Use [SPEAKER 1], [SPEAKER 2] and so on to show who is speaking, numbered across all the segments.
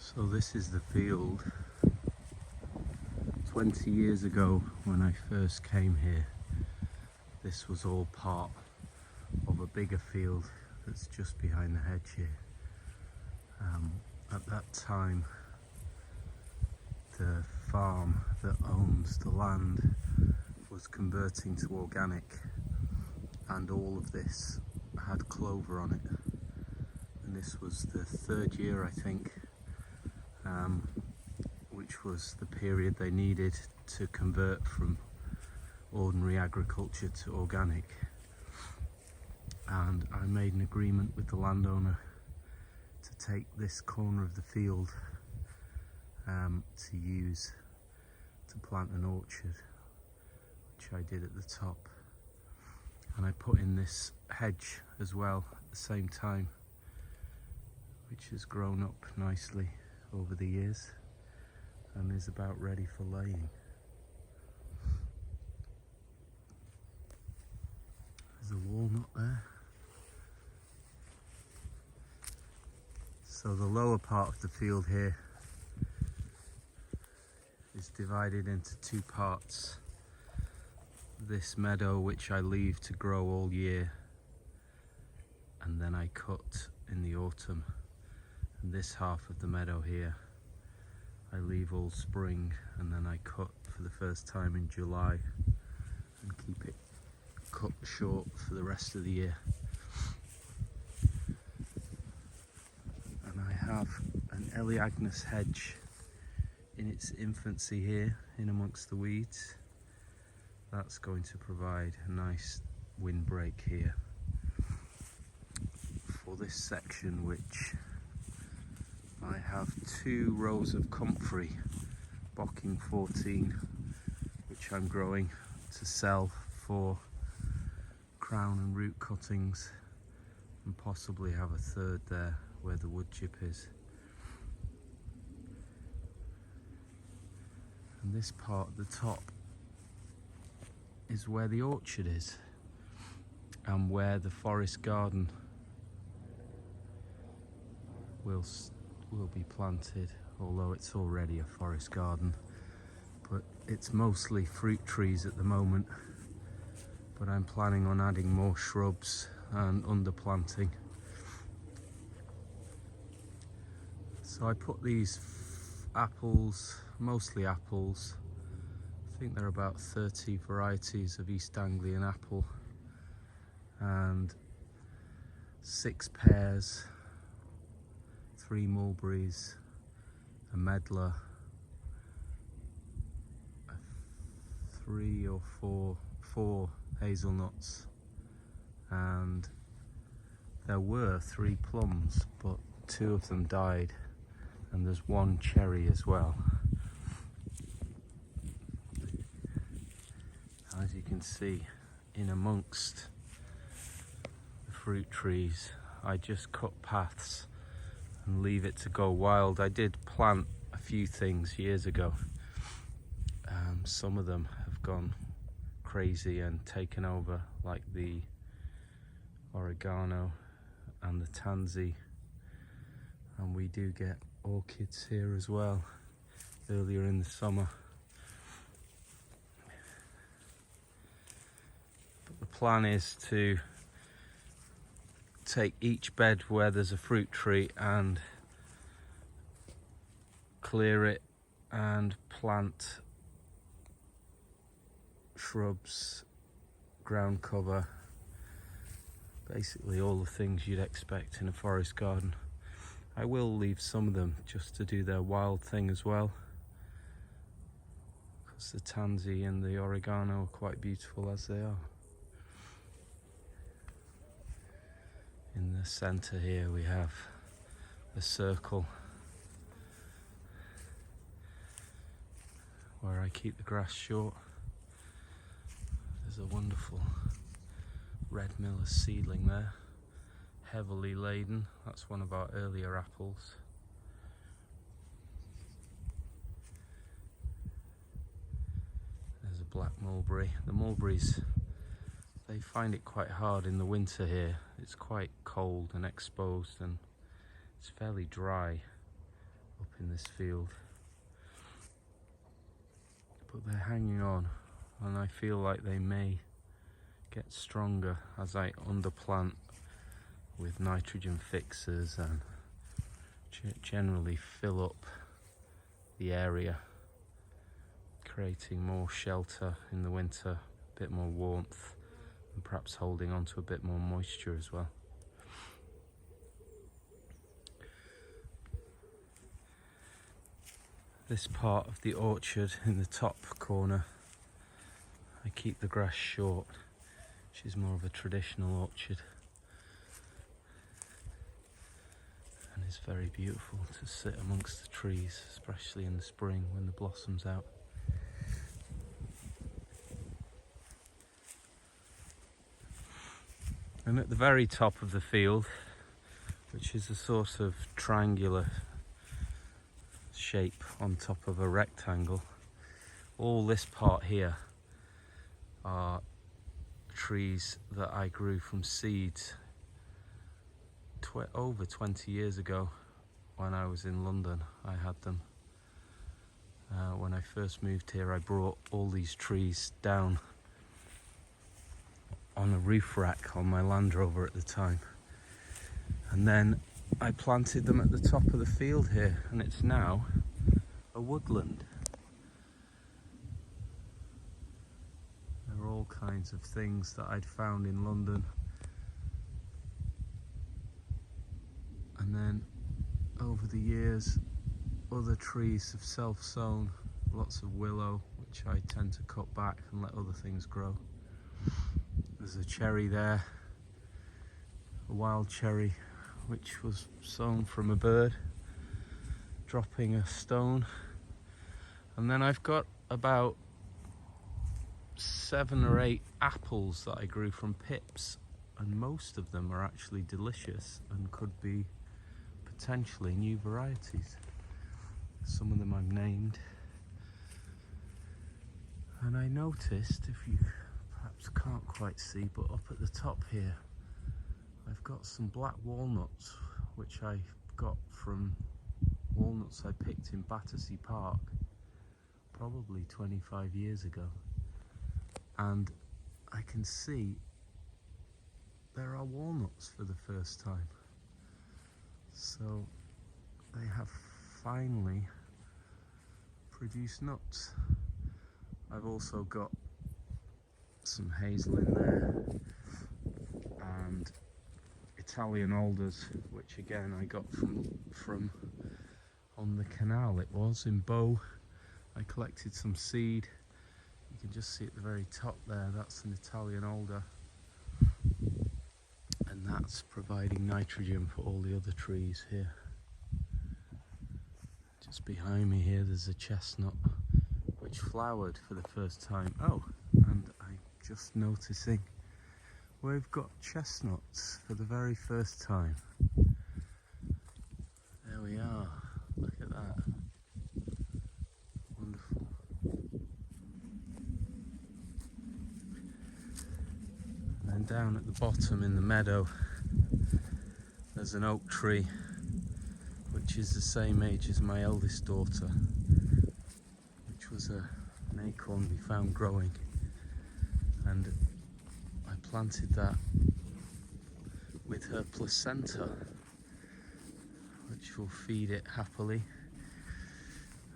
[SPEAKER 1] So this is the field. 20 years ago when I first came here, this was all part of a bigger field that's just behind the hedge here. At that time, the farm that owns the land was converting to organic, and all of this had clover on it. And this was the third year, I think, which was the period they needed to convert from ordinary agriculture to organic. And I made an agreement with the landowner to take this corner of the field to use to plant an orchard, which I did at the top. And I put in this hedge as well at the same time, which has grown up nicely over the years and is about ready for laying. There's a walnut there. So the lower part of the field here is divided into two parts. This meadow, which I leave to grow all year, and then I cut in the autumn. And this half of the meadow here I leave all spring, and then I cut for the first time in July and keep it cut short for the rest of the year. And I have an Elaeagnus hedge in its infancy here, in amongst the weeds. That's going to provide a nice windbreak here for this section, which I have 2 rows of comfrey, Bocking 14, which I'm growing to sell for crown and root cuttings, and possibly have a third there where the wood chip is. And this part at the top is where the orchard is, and where the forest garden will be planted, although it's already a forest garden. But it's mostly fruit trees at the moment, but I'm planning on adding more shrubs and underplanting. So I put these apples, mostly apples, I think there are about 30 varieties of East Anglian apple, and 6 pears, 3 mulberries, a medlar, 3 or 4 hazelnuts, and there were 3 plums, but 2 of them died, and there's 1 cherry as well. As you can see, in amongst the fruit trees, I just cut paths and leave it to go wild. I did plant a few things years ago. Some of them have gone crazy and taken over, like the oregano and the tansy, and we do get orchids here as well earlier in the summer. But the plan is to take each bed where there's a fruit tree and clear it and plant shrubs, ground cover, basically all the things you'd expect in a forest garden. I will leave some of them just to do their wild thing as well, because the tansy and the oregano are quite beautiful as they are. In the centre here we have a circle where I keep the grass short. There's a wonderful red Miller's seedling there, heavily laden. That's one of our earlier apples. There's a black mulberry. The mulberries, they find it quite hard in the winter here. It's quite cold and exposed, and it's fairly dry up in this field, but they're hanging on, and I feel like they may get stronger as I underplant with nitrogen fixers and generally fill up the area, creating more shelter in the winter, a bit more warmth, and perhaps holding on to a bit more moisture as well. This part of the orchard in the top corner, I keep the grass short, which is more of a traditional orchard, and it's very beautiful to sit amongst the trees, especially in the spring when the blossom's out. And at the very top of the field, which is a sort of triangular shape on top of a rectangle, all this part here are trees that I grew from seeds over 20 years ago. When I was in London, I had them. When I first moved here, I brought all these trees down on a roof rack on my Landrover at the time, and then I planted them at the top of the field here, and it's now a woodland. There are all kinds of things that I'd found in London, and then over the years other trees have self-sown, lots of willow, which I tend to cut back and let other things grow. There's a cherry there, a wild cherry, which was sown from a bird dropping a stone. And then I've got about 7 or 8 apples that I grew from pips, and most of them are actually delicious and could be potentially new varieties. Some of them I've named. And I noticed, if you perhaps can't quite see, but up at the top here I've got some black walnuts, which I got from walnuts I picked in Battersea Park probably 25 years ago, and I can see there are walnuts for the first time. So they have finally produced nuts. I've also got some hazel in there and Italian alders, which again I got from on the canal. It was in Bow. I collected some seed. You can just see at the very top there, that's an Italian alder, and that's providing nitrogen for all the other trees here. Just behind me here there's a chestnut which flowered for the first time. Oh, and I'm just noticing we've got chestnuts for the very first time. There we are, look at that. Wonderful. And then down at the bottom in the meadow there's an oak tree which is the same age as my eldest daughter, which was an acorn we found growing, and I planted that with her placenta, which will feed it happily.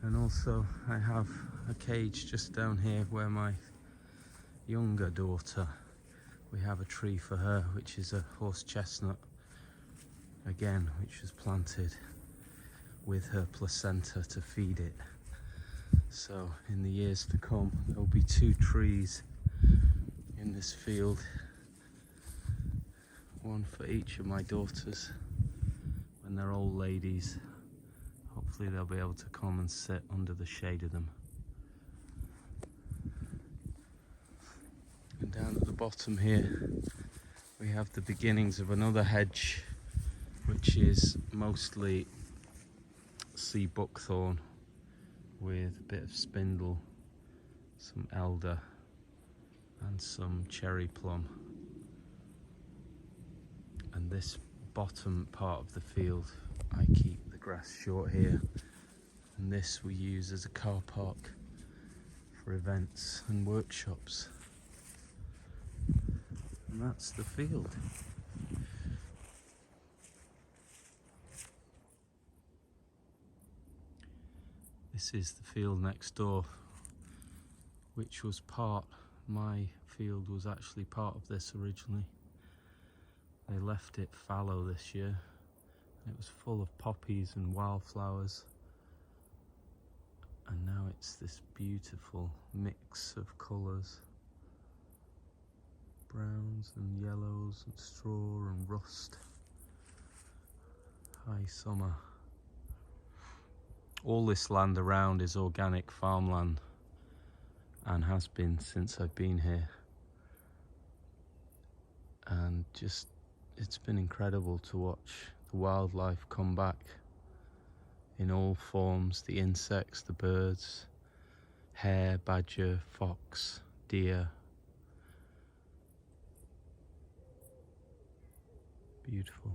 [SPEAKER 1] And also I have a cage just down here where my younger daughter, we have a tree for her which is a horse chestnut, again, which was planted with her placenta to feed it. So in the years to come there'll be 2 trees in this field, one for each of my daughters. When they're old ladies, hopefully they'll be able to come and sit under the shade of them. And down at the bottom here we have the beginnings of another hedge, which is mostly sea buckthorn with a bit of spindle, some elder and some cherry plum. And this bottom part of the field I keep the grass short here, And this we use as a car park for events and workshops. And that's the field. This is the field next door, which was my field was actually part of this originally. They left it fallow this year. It was full of poppies and wildflowers. And now it's this beautiful mix of colours. Browns and yellows and straw and rust. High summer. All this land around is organic farmland and has been since I've been here. And just, it's been incredible to watch the wildlife come back in all forms, the insects, the birds, hare, badger, fox, deer. Beautiful.